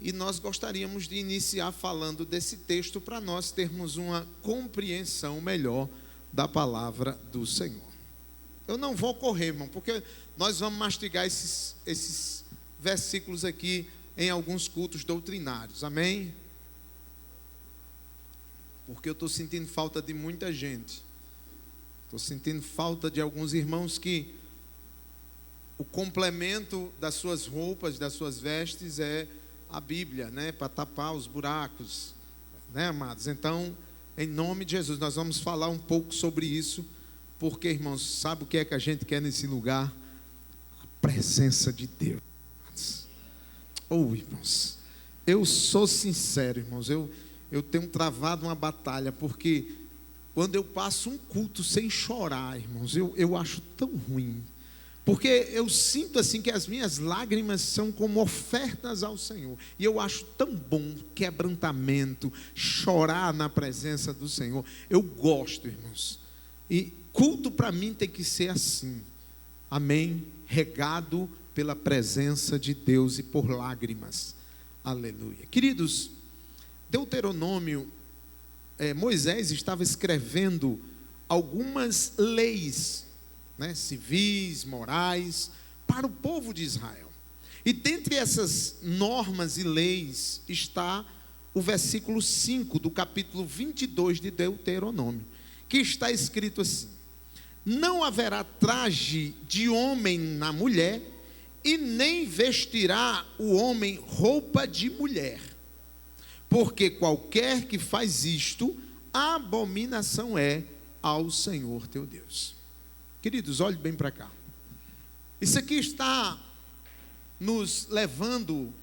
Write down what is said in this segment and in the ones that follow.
E nós gostaríamos de iniciar falando desse texto para nós termos uma compreensão melhor da palavra do Senhor. Eu não vou correr, irmão, porque nós vamos mastigar esses versículos aqui em alguns cultos doutrinários, amém? Porque eu estou sentindo falta de muita gente. Estou sentindo falta de alguns irmãos que o complemento das suas roupas, das suas vestes é a Bíblia, né? Para tapar os buracos, né, amados? Então, em nome de Jesus, nós vamos falar um pouco sobre isso, porque, irmãos, sabe o que é que a gente quer nesse lugar? A presença de Deus. Oh, irmãos, eu sou sincero, irmãos, eu tenho travado uma batalha, porque quando eu passo um culto sem chorar, irmãos, eu acho tão ruim. Porque eu sinto assim que as minhas lágrimas são como ofertas ao Senhor. E eu acho tão bom quebrantamento, chorar na presença do Senhor. Eu gosto, irmãos. E culto para mim tem que ser assim. Amém? Regado pela presença de Deus e por lágrimas. Aleluia. Queridos, Deuteronômio, Moisés estava escrevendo algumas leis, né, civis, morais, para o povo de Israel. E dentre essas normas e leis está o versículo 5 do capítulo 22 de Deuteronômio, que está escrito assim: não haverá traje de homem na mulher, e nem vestirá o homem roupa de mulher, porque qualquer que faz isto, abominação é ao Senhor teu Deus. Queridos, olhem bem para cá. Isso aqui está nos levando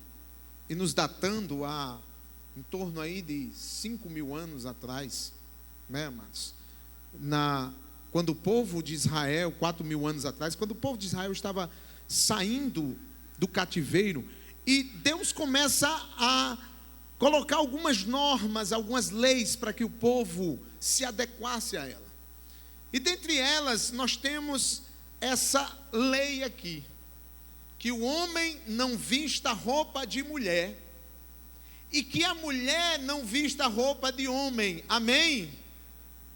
e nos datando a em torno aí de 5.000 anos atrás, né, amados? Quando o povo de Israel, 4.000 anos atrás, quando o povo de Israel estava saindo do cativeiro, e Deus começa a colocar algumas normas, algumas leis para que o povo se adequasse a ela. E dentre elas nós temos essa lei aqui, que o homem não vista roupa de mulher, e que a mulher não vista roupa de homem, amém?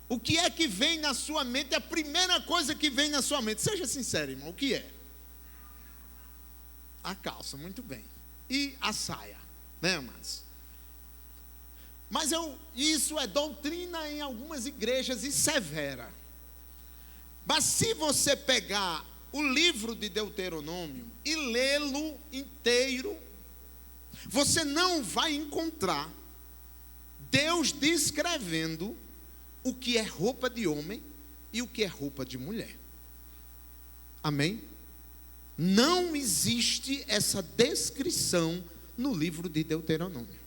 O que é que vem na sua mente? A primeira coisa que vem na sua mente, seja sincero, irmão, o que é? A calça, muito bem, e a saia, né, amados? Mas isso é doutrina em algumas igrejas e severa. Mas se você pegar o livro de Deuteronômio e lê-lo inteiro, você não vai encontrar Deus descrevendo o que é roupa de homem e o que é roupa de mulher. Amém? Não existe essa descrição no livro de Deuteronômio.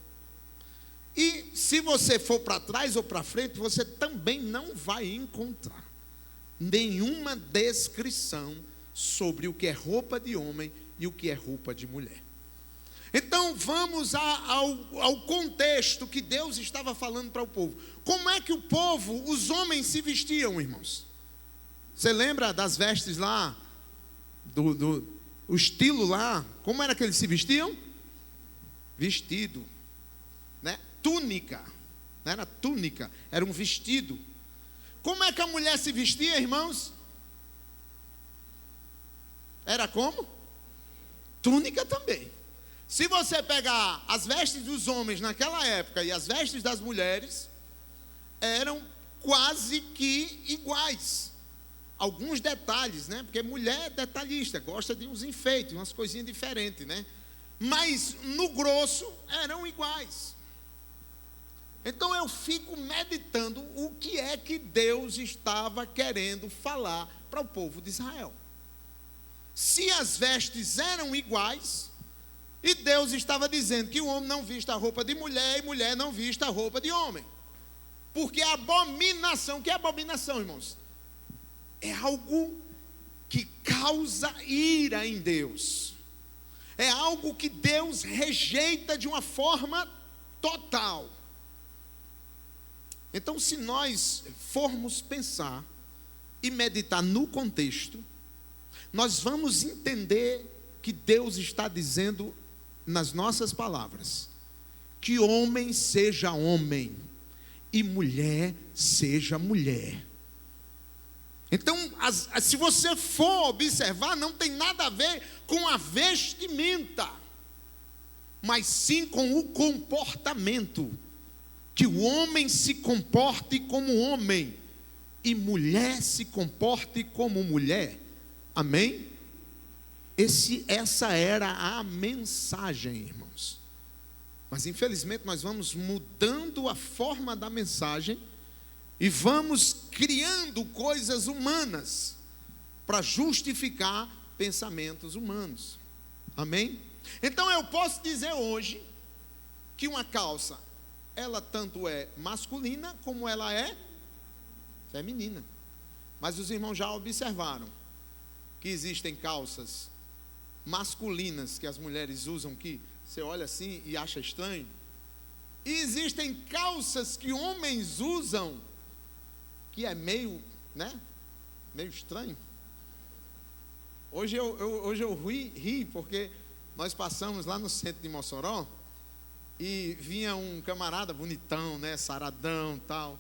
E se você for para trás ou para frente, você também não vai encontrar nenhuma descrição sobre o que é roupa de homem e o que é roupa de mulher. Então vamos ao contexto que Deus estava falando para o povo. Como é que o povo, os homens se vestiam, irmãos? Você lembra das vestes lá, o estilo lá? Como era que eles se vestiam? Vestido, né? Túnica, não era túnica, era um vestido. Como é que a mulher se vestia, irmãos? Era como? Túnica também. Se você pegar as vestes dos homens naquela época e as vestes das mulheres, eram quase que iguais. Alguns detalhes, né? Porque mulher é detalhista, gosta de uns enfeites, umas coisinhas diferentes, né? Mas no grosso eram iguais. Então eu fico meditando o que é que Deus estava querendo falar para o povo de Israel. Se as vestes eram iguais, e Deus estava dizendo que o homem não vista a roupa de mulher e mulher não vista a roupa de homem. Porque a abominação, que é abominação, irmãos? É algo que causa ira em Deus. É algo que Deus rejeita de uma forma total. Então, se nós formos pensar e meditar no contexto, nós vamos entender que Deus está dizendo nas nossas palavras, que homem seja homem e mulher seja mulher. Então, se você for observar, não tem nada a ver com a vestimenta, mas sim com o comportamento. Que o homem se comporte como homem e mulher se comporte como mulher. Amém? Essa era a mensagem, irmãos. Mas infelizmente nós vamos mudando a forma da mensagem e vamos criando coisas humanas para justificar pensamentos humanos. Amém? Então eu posso dizer hoje que uma calça, ela tanto é masculina como ela é feminina. Mas os irmãos já observaram que existem calças masculinas que as mulheres usam, que você olha assim e acha estranho. E existem calças que homens usam, que é meio estranho. Hoje eu ri porque nós passamos lá no centro de Mossoró e vinha um camarada bonitão, saradão, tal.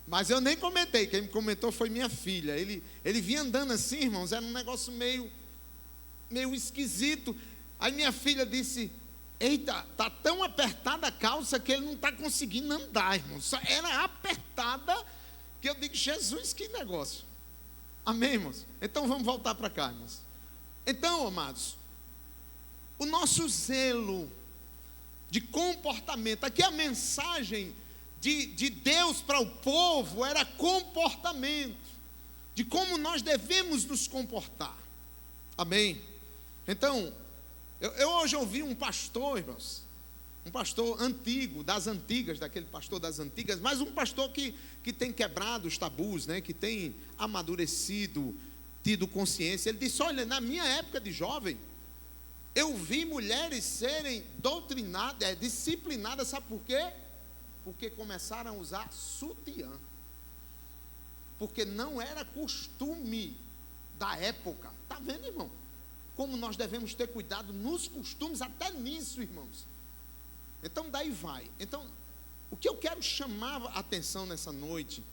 Mas eu nem comentei, quem me comentou foi minha filha. Ele vinha andando assim, irmãos, era um negócio meio esquisito. Aí minha filha disse: eita, tá tão apertada a calça que ele não está conseguindo andar, irmãos. Era apertada que eu digo: Jesus, que negócio. Amém, irmãos? Então vamos voltar para cá, irmãos. Então, amados, o nosso zelo de comportamento, aqui a mensagem de Deus para o povo era comportamento, de como nós devemos nos comportar. Amém? Então, eu hoje ouvi um pastor, irmãos, um pastor antigo, das antigas, daquele pastor das antigas, mas um pastor que tem quebrado os tabus, que tem amadurecido, tido consciência. Ele disse: olha, na minha época de jovem, eu vi mulheres serem doutrinadas, disciplinadas, sabe por quê? Porque começaram a usar sutiã. Porque não era costume da época. Está vendo, irmão? Como nós devemos ter cuidado nos costumes, até nisso, irmãos. Então daí vai. Então, o que eu quero chamar a atenção nessa noite,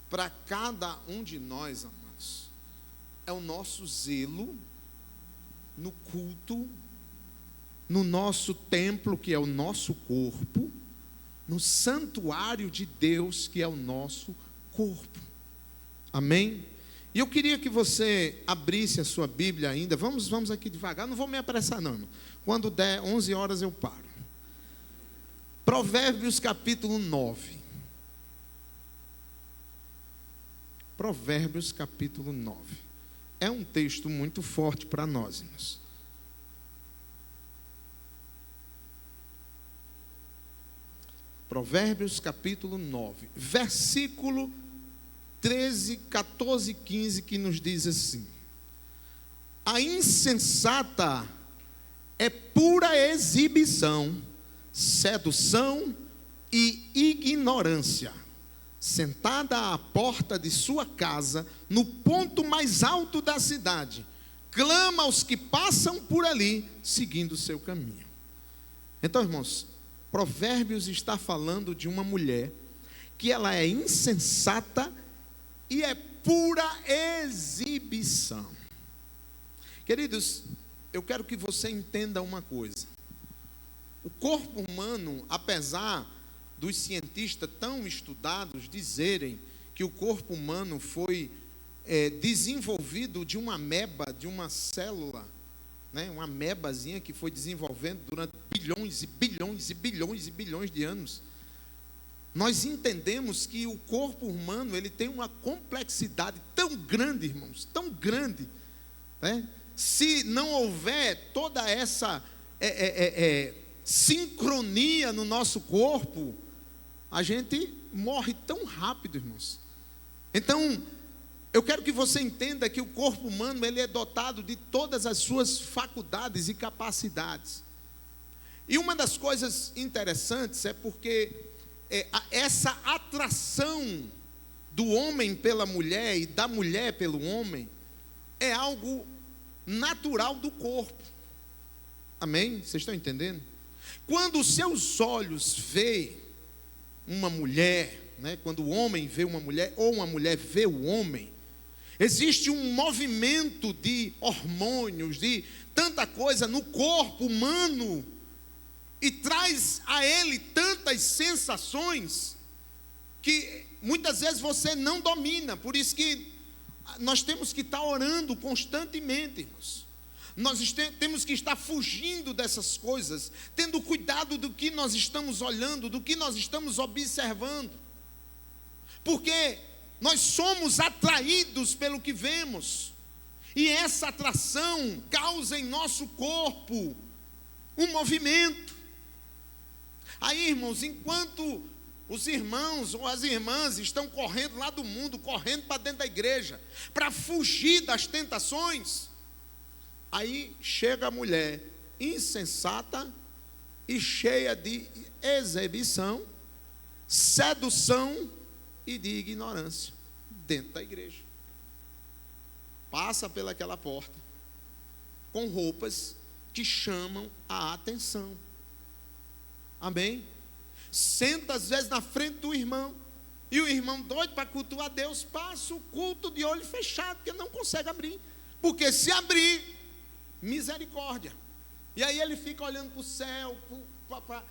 para cada um de nós, amados, é o nosso zelo no culto, no nosso templo, que é o nosso corpo, no santuário de Deus, que é o nosso corpo. Amém? E eu queria que você abrisse a sua Bíblia ainda. Vamos aqui devagar, não vou me apressar não, irmão. Quando der 11 horas eu paro. Provérbios capítulo 9. Provérbios capítulo 9. É um texto muito forte para nós, irmãos. Provérbios capítulo 9, versículo 13, 14 e 15, que nos diz assim: a insensata é pura exibição, sedução e ignorância, sentada à porta de sua casa, no ponto mais alto da cidade, clama aos que passam por ali, seguindo o seu caminho. Então, irmãos, Provérbios está falando de uma mulher que ela é insensata e é pura exibição. Queridos, eu quero que você entenda uma coisa. O corpo humano, apesar dos cientistas tão estudados dizerem que o corpo humano foi desenvolvido de uma ameba, de uma célula, uma amebazinha que foi desenvolvendo durante bilhões e bilhões e bilhões e bilhões de anos. Nós entendemos que o corpo humano, ele tem uma complexidade tão grande, irmãos, tão grande, Se não houver toda essa sincronia no nosso corpo, a gente morre tão rápido, irmãos. Então, eu quero que você entenda que o corpo humano, ele é dotado de todas as suas faculdades e capacidades. E uma das coisas interessantes é porque essa atração do homem pela mulher e da mulher pelo homem é algo natural do corpo. Amém? Vocês estão entendendo? Quando os seus olhos veem uma mulher, né? Quando o homem vê uma mulher, ou uma mulher vê o homem, existe um movimento de hormônios, de tanta coisa no corpo humano, e traz a ele tantas sensações, que muitas vezes você não domina. Por isso que nós temos que estar orando constantemente, irmãos. Nós temos que estar fugindo dessas coisas, tendo cuidado do que nós estamos olhando, do que nós estamos observando, porque nós somos atraídos pelo que vemos, e essa atração causa em nosso corpo um movimento. Aí, irmãos, enquanto os irmãos ou as irmãs estão correndo lá do mundo, correndo para dentro da igreja, para fugir das tentações, aí chega a mulher insensata e cheia de exibição, sedução e de ignorância dentro da igreja. Passa pelaquela porta com roupas que chamam a atenção. Amém? Senta às vezes na frente do irmão, e o irmão doido para cultuar a Deus, passa o culto de olho fechado, porque não consegue abrir, porque se abrir, misericórdia. E aí ele fica olhando para o céu, para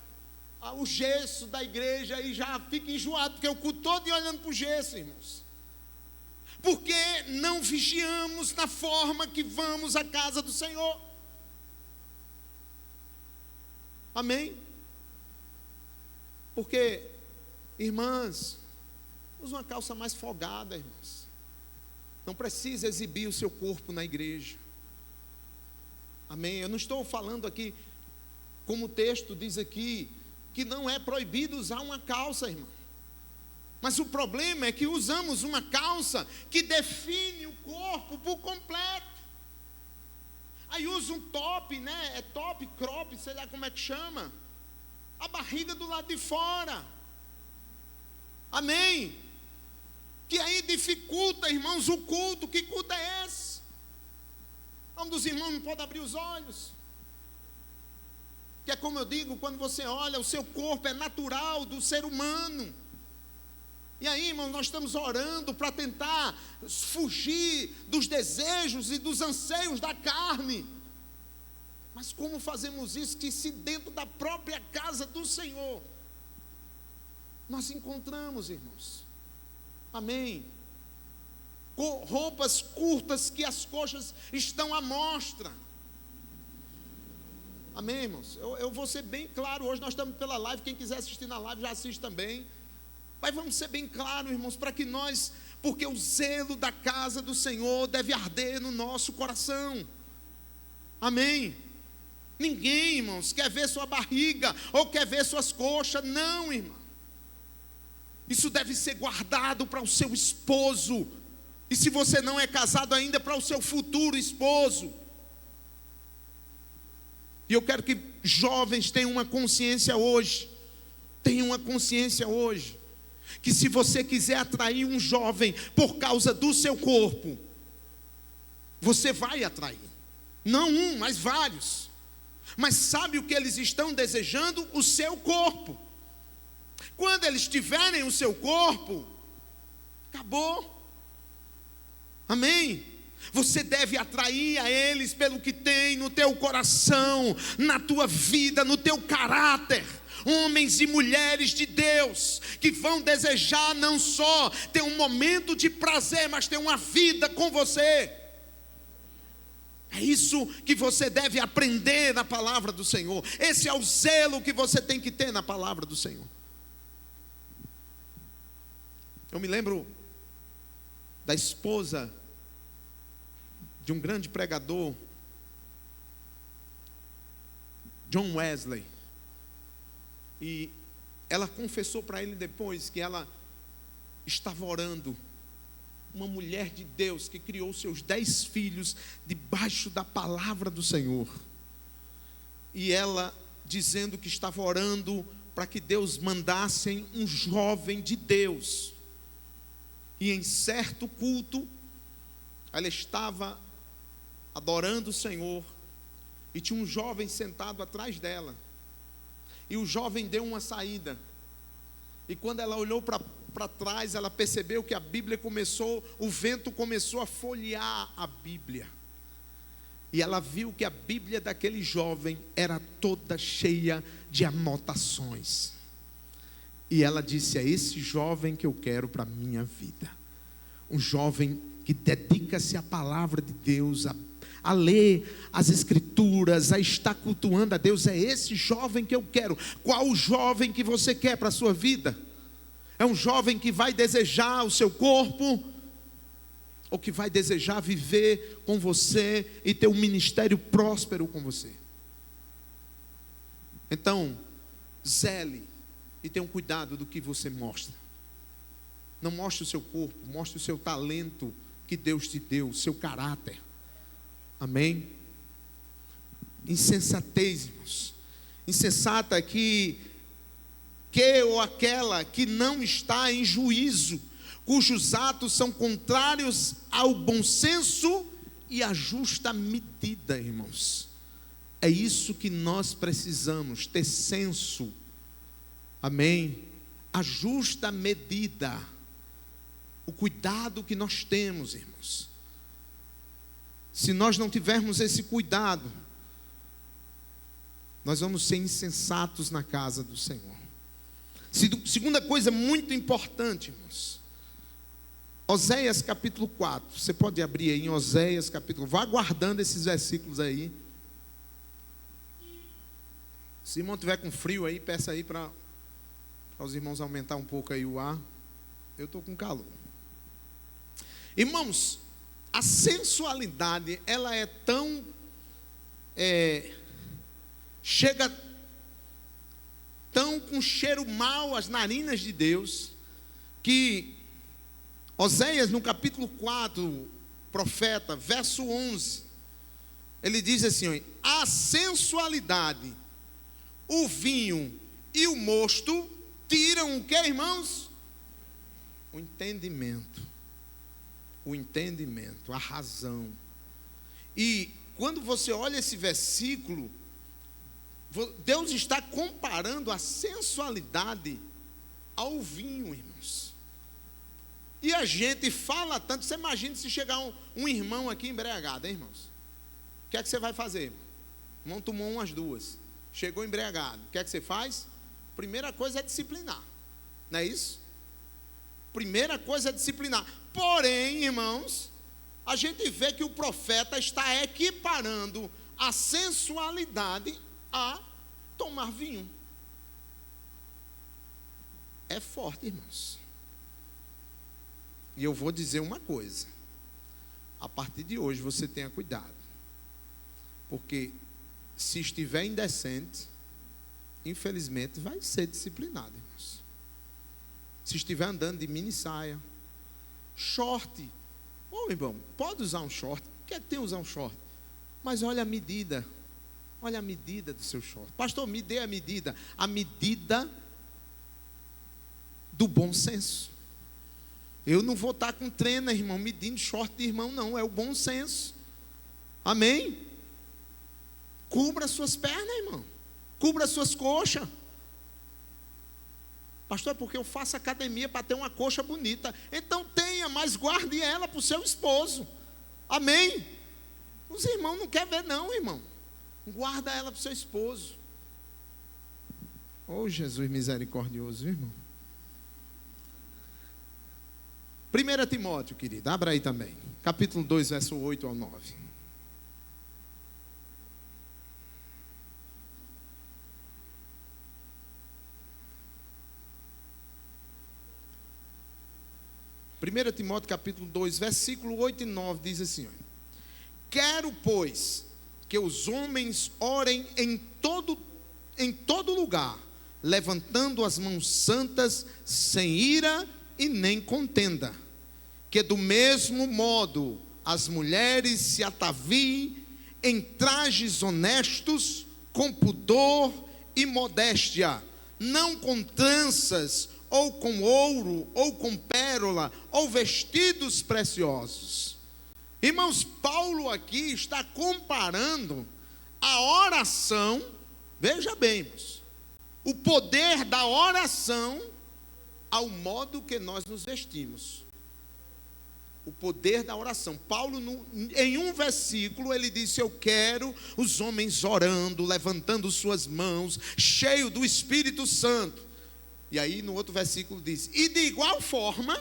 o gesso da igreja, e já fica enjoado, porque o culto todo olhando para o gesso, irmãos. Porque não vigiamos na forma que vamos à casa do Senhor. Amém? Porque, irmãs, use uma calça mais folgada, irmãs. Não precisa exibir o seu corpo na igreja. Amém? Eu não estou falando aqui, como o texto diz aqui, que não é proibido usar uma calça, irmão. Mas o problema é que usamos uma calça que define o corpo por completo. Aí usa um top, né? É top, crop, sei lá como é que chama. A barriga do lado de fora. Amém? Que aí dificulta, irmãos, o culto. Que culto é esse? Um dos irmãos não pode abrir os olhos. Que é como eu digo, quando você olha, o seu corpo é natural do ser humano. E aí, irmãos, nós estamos orando para tentar fugir dos desejos e dos anseios da carne. Mas como fazemos isso, que se dentro da própria casa do Senhor nós encontramos, irmãos, amém, com roupas curtas que as coxas estão à mostra. Amém, irmãos? Eu vou ser bem claro, hoje nós estamos pela live, quem quiser assistir na live já assiste também. Mas vamos ser bem claros, irmãos, para que nós, porque o zelo da casa do Senhor deve arder no nosso coração. Amém? Ninguém, irmãos, quer ver sua barriga ou quer ver suas coxas. Não, irmão. Isso deve ser guardado para o seu esposo. E se você não é casado ainda, para o seu futuro esposo. E eu quero que jovens tenham uma consciência hoje. Tenham uma consciência hoje. Que se você quiser atrair um jovem por causa do seu corpo, você vai atrair. Não um, mas vários. Mas sabe o que eles estão desejando? O seu corpo. Quando eles tiverem o seu corpo, acabou. Amém? Você deve atrair a eles pelo que tem no teu coração, na tua vida, no teu caráter. Homens e mulheres de Deus, que vão desejar não só ter um momento de prazer, mas ter uma vida com você. É isso que você deve aprender na palavra do Senhor. Esse é o zelo que você tem que ter na palavra do Senhor. Eu me lembro da esposa de um grande pregador, John Wesley. E ela confessou para ele depois que ela estava orando. Uma mulher de Deus que criou seus 10 filhos debaixo da palavra do Senhor. E ela dizendo que estava orando para que Deus mandasse um jovem de Deus. E em certo culto, ela estava adorando o Senhor. e tinha um jovem sentado atrás dela. E o jovem deu uma saída. E quando ela olhou para trás, ela percebeu que a Bíblia o vento começou a folhear a Bíblia. E ela viu que a Bíblia daquele jovem era toda cheia de anotações. E ela disse: é esse jovem que eu quero para a minha vida. Um jovem que dedica-se à palavra de Deus, a ler as Escrituras, a estar cultuando a Deus. É esse jovem que eu quero. Qual o jovem que você quer para a sua vida? É um jovem que vai desejar o seu corpo, ou que vai desejar viver com você e ter um ministério próspero com você? Então, zele e tenha um cuidado do que você mostra. Não mostre o seu corpo, mostre o seu talento que Deus te deu, o seu caráter. Amém? Insensatez, irmãos. Insensata que ou aquela que não está em juízo, cujos atos são contrários ao bom senso e à justa medida, irmãos. É isso que nós precisamos, ter senso. Amém? A justa medida, o cuidado que nós temos, irmãos. Se nós não tivermos esse cuidado, nós vamos ser insensatos na casa do Senhor. Segunda coisa muito importante, irmãos. Oséias capítulo 4. Você pode abrir aí em Oséias capítulo. Vá guardando esses versículos aí. Se o irmão tiver com frio aí, peça aí para os irmãos aumentar um pouco aí o ar. Eu estou com calor. Irmãos, a sensualidade, ela é tão chega tão com cheiro mau às narinas de Deus, que Oséias no capítulo 4, profeta, verso 11, ele diz assim: ó, a sensualidade, o vinho e o mosto tiram o que, irmãos? O entendimento, a razão. E quando você olha esse versículo, Deus está comparando a sensualidade ao vinho, irmãos. E a gente fala tanto. Você imagina se chegar um irmão aqui embriagado, hein, irmãos? O que é que você vai fazer, irmão? O irmão tomou umas duas, chegou embriagado. O que é que você faz? Primeira coisa é disciplinar, não é isso? Primeira coisa é disciplinar. Porém, irmãos, a gente vê que o profeta está equiparando a sensualidade a tomar vinho. É forte, irmãos. E eu vou dizer uma coisa: a partir de hoje você tenha cuidado, porque se estiver indecente, infelizmente vai ser disciplinado, irmãos. Se estiver andando de mini saia, short, irmão, pode usar um short, quer ter usar um short, mas olha a medida do seu short. Pastor, me dê a medida do bom senso. Eu não vou estar com treina, irmão, medindo short de irmão, não, é o bom senso. Amém? Cubra as suas pernas, irmão, cubra as suas coxas. Pastor, é porque eu faço academia para ter uma coxa bonita. Então tenha, mas guarde ela para o seu esposo. Amém? Os irmãos não querem ver não, irmão. Guarda ela para o seu esposo. Oh, Jesus misericordioso, irmão. 1 Timóteo, querido, abra aí também. Capítulo 2, verso 8 ao 9. Primeira Timóteo capítulo 2, versículo 8 e 9 diz assim: ó, quero, pois, que os homens orem em todo lugar, levantando as mãos santas, sem ira e nem contenda, que do mesmo modo as mulheres se ataviem em trajes honestos, com pudor e modéstia, não com tranças, ou com ouro, ou com pérola, ou vestidos preciosos. Irmãos, Paulo aqui está comparando a oração, veja bem, irmãos, o poder da oração ao modo que nós nos vestimos. O poder da oração. Paulo, em um versículo, ele disse: eu quero os homens orando, levantando suas mãos, cheio do Espírito Santo. E aí no outro versículo diz: e de igual forma,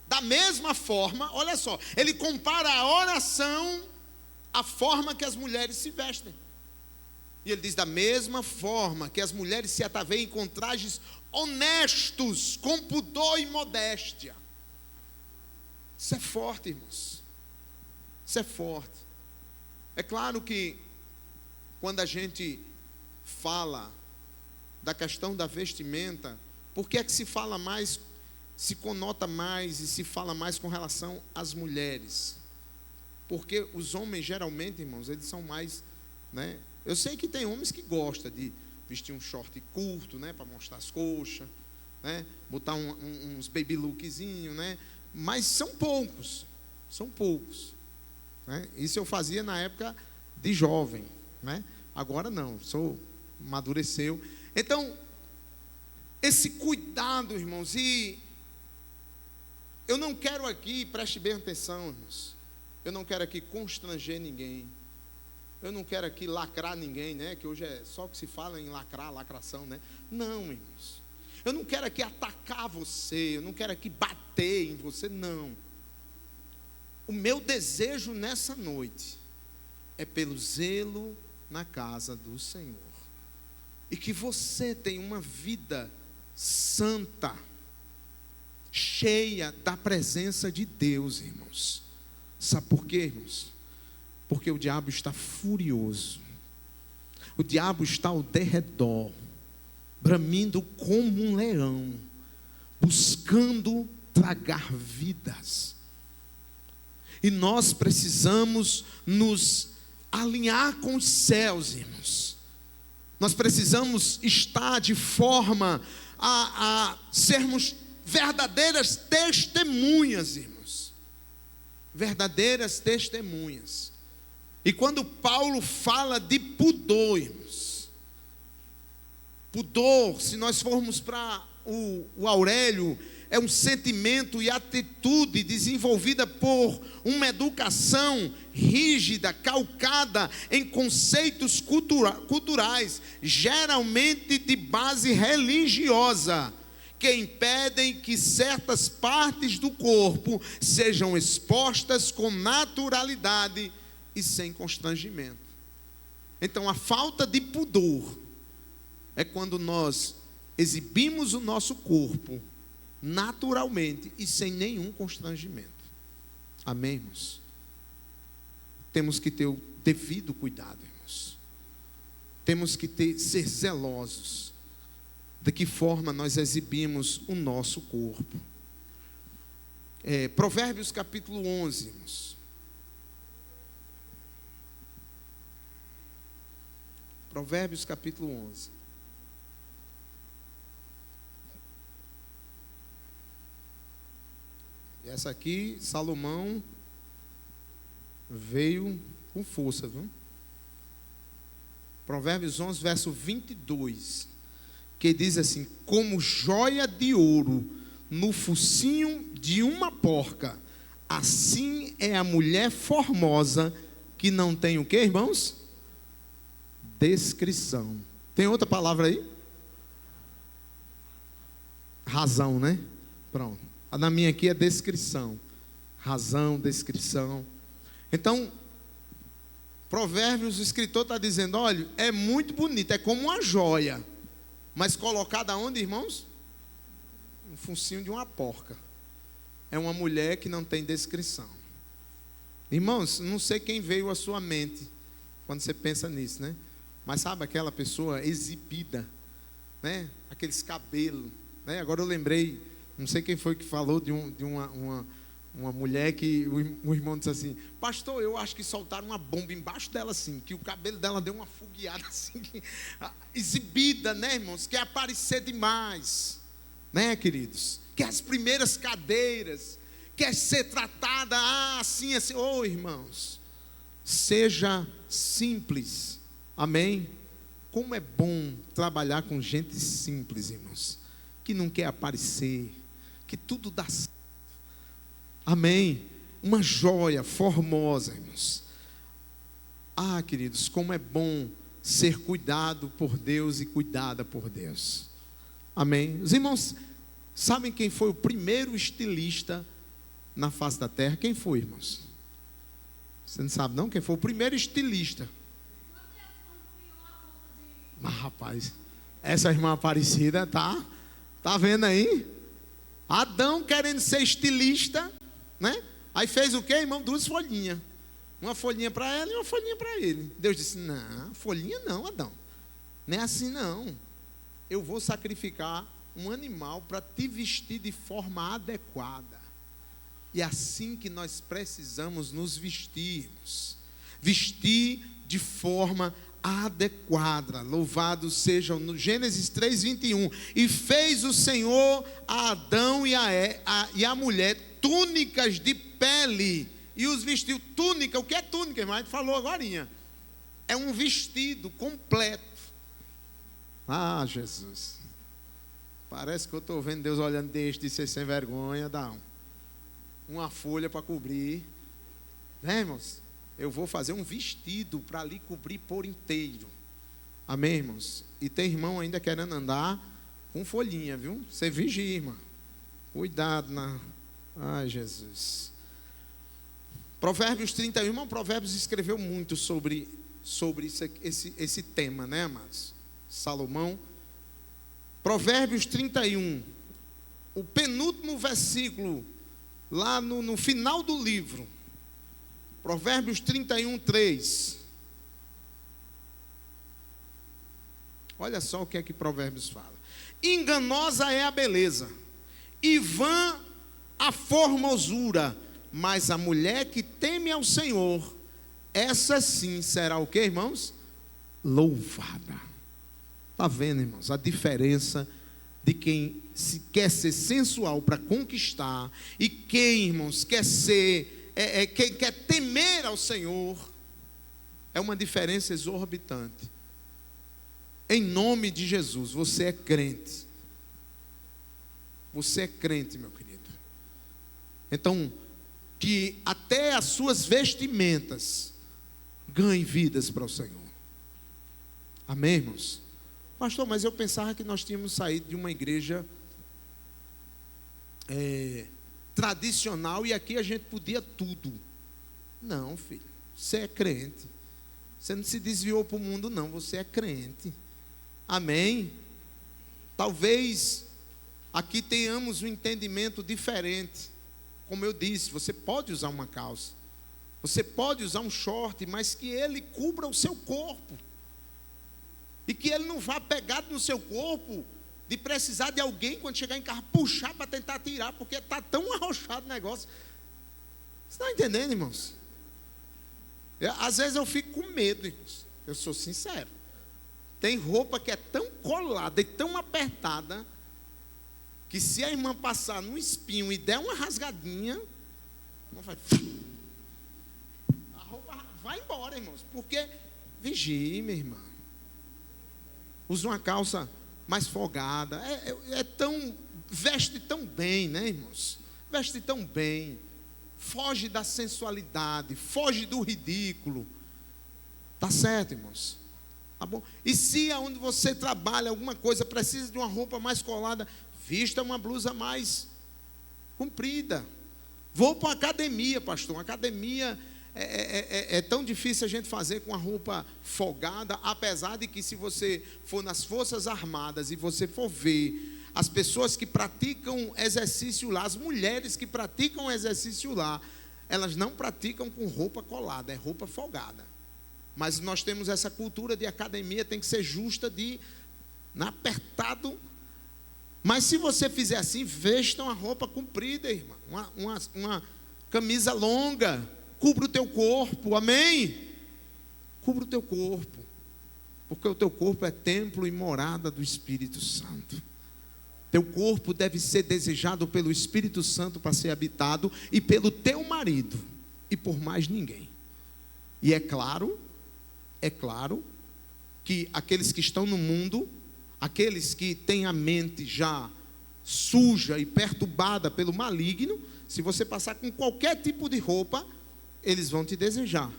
da mesma forma, olha só, ele compara a oração à forma que as mulheres se vestem. E ele diz: da mesma forma que as mulheres se ataviam com trajes honestos, com pudor e modéstia. Isso é forte, irmãos. Isso é forte. É claro que quando a gente fala da questão da vestimenta, por que é que se fala mais, se conota mais e se fala mais com relação às mulheres? Porque os homens geralmente, irmãos, eles são mais, né? Eu sei que tem homens que gostam de vestir um short curto, né, para mostrar as coxas, né, botar uns baby lookzinho, né? Mas são poucos, né? Isso eu fazia na época de jovem, né? Agora não, amadureceu. Então, esse cuidado, irmãos, e eu não quero aqui, preste bem atenção, irmãos, eu não quero aqui constranger ninguém, eu não quero aqui lacrar ninguém, né? Que hoje é só que se fala em lacração, né? Não, irmãos. Eu não quero aqui atacar você, eu não quero aqui bater em você, não. O meu desejo nessa noite é pelo zelo na casa do Senhor. E que você tenha uma vida santa, cheia da presença de Deus, irmãos. Sabe por quê, irmãos? Porque o diabo está furioso. O diabo está ao derredor, bramindo como um leão, buscando tragar vidas. E nós precisamos nos alinhar com os céus, irmãos. Nós precisamos estar de forma a sermos verdadeiras testemunhas, irmãos. Verdadeiras testemunhas. E quando Paulo fala de pudor, irmãos, pudor, se nós formos para o Aurélio, é um sentimento e atitude desenvolvida por uma educação rígida, calcada em conceitos culturais, geralmente de base religiosa, que impedem que certas partes do corpo sejam expostas com naturalidade e sem constrangimento. Então, a falta de pudor é quando nós exibimos o nosso corpo naturalmente e sem nenhum constrangimento. Amém, irmãos? Temos que ter o devido cuidado, irmãos. Temos que ser zelosos de que forma nós exibimos o nosso corpo. Provérbios capítulo 11, irmãos. Provérbios capítulo 11. E essa aqui, Salomão veio com força, viu? Provérbios 11, verso 22, que diz assim: como joia de ouro no focinho de uma porca, assim é a mulher formosa que não tem o quê, irmãos? Descrição. Tem outra palavra aí? Razão, né? Pronto. Na minha aqui é descrição. Razão, descrição. Então, Provérbios, o escritor está dizendo: olha, é muito bonito, é como uma joia, mas colocada onde, irmãos? No focinho de uma porca. É uma mulher que não tem descrição. Irmãos, não sei quem veio à sua mente quando você pensa nisso, né? Mas sabe aquela pessoa exibida, né? Aqueles cabelos, né? Agora eu lembrei, não sei quem foi que falou de uma mulher que o irmão disse assim: pastor, eu acho que soltaram uma bomba embaixo dela assim, que o cabelo dela deu uma fogueada assim, exibida, né, irmãos? Quer aparecer demais, né, queridos? Quer as primeiras cadeiras, quer ser tratada assim, assim. Irmãos, seja simples, Amém? Como é bom trabalhar com gente simples, irmãos, que não quer aparecer, que tudo dá certo. Amém? Uma joia formosa, irmãos. Ah, queridos, como é bom ser cuidado por Deus e cuidada por Deus. Amém? Os irmãos sabem quem foi o primeiro estilista na face da terra? Quem foi, irmãos? Você não sabe não? Quem foi o primeiro estilista? Mas rapaz, essa irmã Aparecida tá vendo aí? Adão querendo ser estilista, né? Aí fez o quê, irmão? 2 folhinhas. Uma folhinha para ela e uma folhinha para ele. Deus disse: não, folhinha não, Adão. Não é assim não. Eu vou sacrificar um animal para te vestir de forma adequada. E é assim que nós precisamos nos vestirmos. Vestir de forma adequada. Louvado seja no Gênesis 3:21. E fez o Senhor a Adão e a mulher túnicas de pele. E os vestiu. Túnica, o que é túnica, irmão? A gente falou agorinha. É um vestido completo. Ah, Jesus. Parece que eu estou vendo Deus olhando de ser sem vergonha. Dá uma folha para cobrir. Né, irmãos? Eu vou fazer um vestido para lhe cobrir por inteiro. Amém, irmãos? E tem irmão ainda querendo andar com folhinha, viu? Você vigia, irmã. Cuidado na... Ai, Jesus. Provérbios 31, irmão, Provérbios escreveu muito sobre esse tema, né, amados? Salomão. Provérbios 31, o penúltimo versículo, lá no final do livro. Provérbios 31, 3. Olha só o que é que Provérbios fala. Enganosa é a beleza, e vã a formosura, mas a mulher que teme ao Senhor, essa sim será o que, irmãos? Louvada. Está vendo, irmãos, a diferença de quem quer ser sensual para conquistar e quem, irmãos, quer ser, quem quer temer ao Senhor. É uma diferença exorbitante. Em nome de Jesus, você é crente. Você é crente, meu querido. Então, que até as suas vestimentas ganhem vidas para o Senhor. Amém, irmãos? Pastor, mas eu pensava que nós tínhamos saído de uma igreja tradicional e aqui a gente podia tudo. Não, filho, você é crente. Você não se desviou para o mundo, não, você é crente. Amém? Talvez aqui tenhamos um entendimento diferente. Como eu disse, você pode usar uma calça, você pode usar um short, mas que ele cubra o seu corpo. E que ele não vá pegado no seu corpo de precisar de alguém quando chegar em casa puxar para tentar tirar, porque está tão arrochado o negócio. Você está entendendo, irmãos? Às vezes eu fico com medo, irmãos. Eu sou sincero. Tem roupa que é tão colada e tão apertada que se a irmã passar num espinho e der uma rasgadinha, não vai... a roupa vai embora, irmãos. Porque vigie, minha irmã. Usa uma calça mais folgada. Veste tão bem, né, irmãos? Veste tão bem. Foge da sensualidade, foge do ridículo. Tá certo, irmãos? Tá bom? E se aonde você trabalha alguma coisa precisa de uma roupa mais colada, vista uma blusa mais comprida. Vou para uma academia, pastor. Uma academia é tão difícil a gente fazer com a roupa folgada, apesar de que se você for nas Forças Armadas e você for ver as pessoas que praticam exercício lá, as mulheres que praticam exercício lá, elas não praticam com roupa colada, é roupa folgada. Mas nós temos essa cultura de academia, tem que ser justa, apertado. Mas se você fizer assim, vesta uma roupa comprida, irmã, uma camisa longa, cubra o teu corpo, amém? Cubra o teu corpo, porque o teu corpo é templo e morada do Espírito Santo. Teu corpo deve ser desejado pelo Espírito Santo para ser habitado e pelo teu marido e por mais ninguém. E é claro que aqueles que estão no mundo, aqueles que têm a mente já suja e perturbada pelo maligno, se você passar com qualquer tipo de roupa, eles vão te desejar.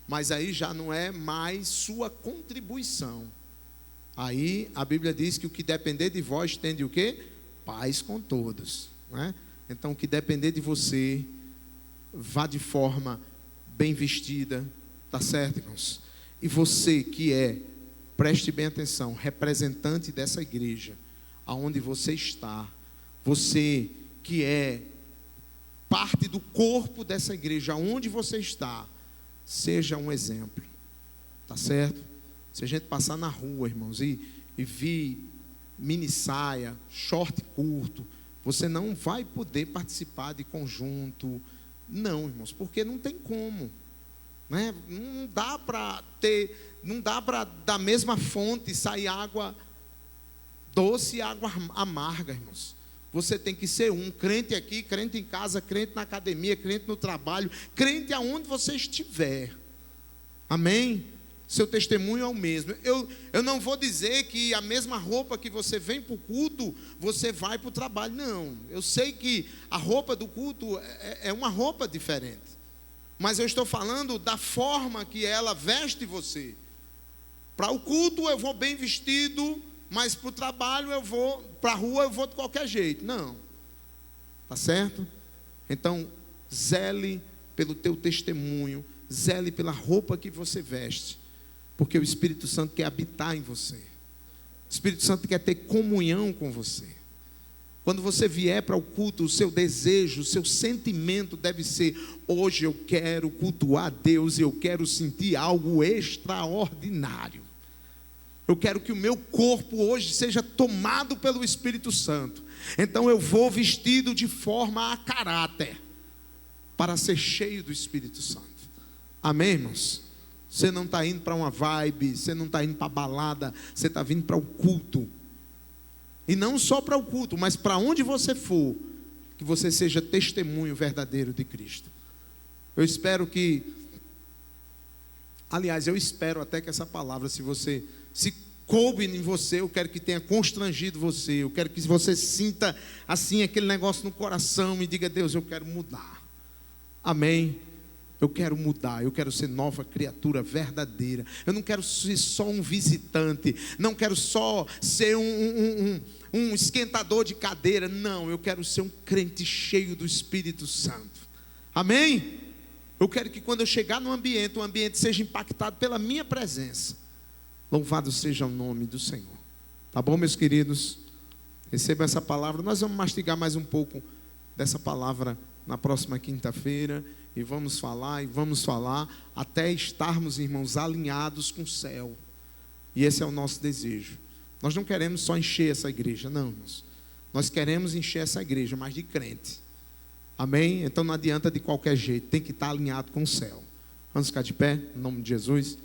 Mas aí já não é mais sua contribuição. Aí a Bíblia diz que o que depender de vós tende o quê? Paz com todos, não é? Então o que depender de você, vá de forma bem vestida, tá certo, irmãos? E você que é, preste bem atenção, representante dessa igreja, aonde você está, você que é parte do corpo dessa igreja, aonde você está, seja um exemplo, tá certo? Se a gente passar na rua, irmãos, e vir mini saia, short curto, você não vai poder participar de conjunto, não, irmãos, porque não tem como, né? Não dá para da mesma fonte sair água doce e água amarga, irmãos. Você tem que ser um crente aqui, crente em casa, crente na academia, crente no trabalho, crente aonde você estiver. Amém? Seu testemunho é o mesmo. Eu não vou dizer que a mesma roupa que você vem para o culto, você vai para o trabalho. Não, eu sei que a roupa do culto é uma roupa diferente. Mas eu estou falando da forma que ela veste você. Para o culto eu vou bem vestido, mas para o trabalho eu vou, para a rua eu vou de qualquer jeito. Não, tá certo? Então, zele pelo teu testemunho, zele pela roupa que você veste, porque o Espírito Santo quer habitar em você. O Espírito Santo quer ter comunhão com você. Quando você vier para o culto, o seu desejo, o seu sentimento deve ser: hoje eu quero cultuar a Deus e eu quero sentir algo extraordinário. Eu quero que o meu corpo hoje seja tomado pelo Espírito Santo. Então eu vou vestido de forma a caráter, para ser cheio do Espírito Santo. Amém, irmãos? Você não está indo para uma vibe, você não está indo para a balada, você está vindo para o culto. E não só para o culto, mas para onde você for, que você seja testemunho verdadeiro de Cristo. Eu espero que, aliás, eu espero até que essa palavra, se coube em você, eu quero que tenha constrangido você, eu quero que você sinta assim aquele negócio no coração e diga: Deus, eu quero mudar. Amém? Eu quero mudar, eu quero ser nova criatura verdadeira. Eu não quero ser só um visitante, não quero só ser um esquentador de cadeira. Não, eu quero ser um crente cheio do Espírito Santo. Amém? Eu quero que quando eu chegar no ambiente, o ambiente seja impactado pela minha presença. Louvado seja o nome do Senhor. Tá bom, meus queridos? Receba essa palavra. Nós vamos mastigar mais um pouco dessa palavra na próxima quinta-feira. E vamos falar até estarmos, irmãos, alinhados com o céu. E esse é o nosso desejo. Nós não queremos só encher essa igreja, não, irmãos. Nós queremos encher essa igreja, mas de crente. Amém? Então não adianta de qualquer jeito, tem que estar alinhado com o céu. Vamos ficar de pé, em nome de Jesus.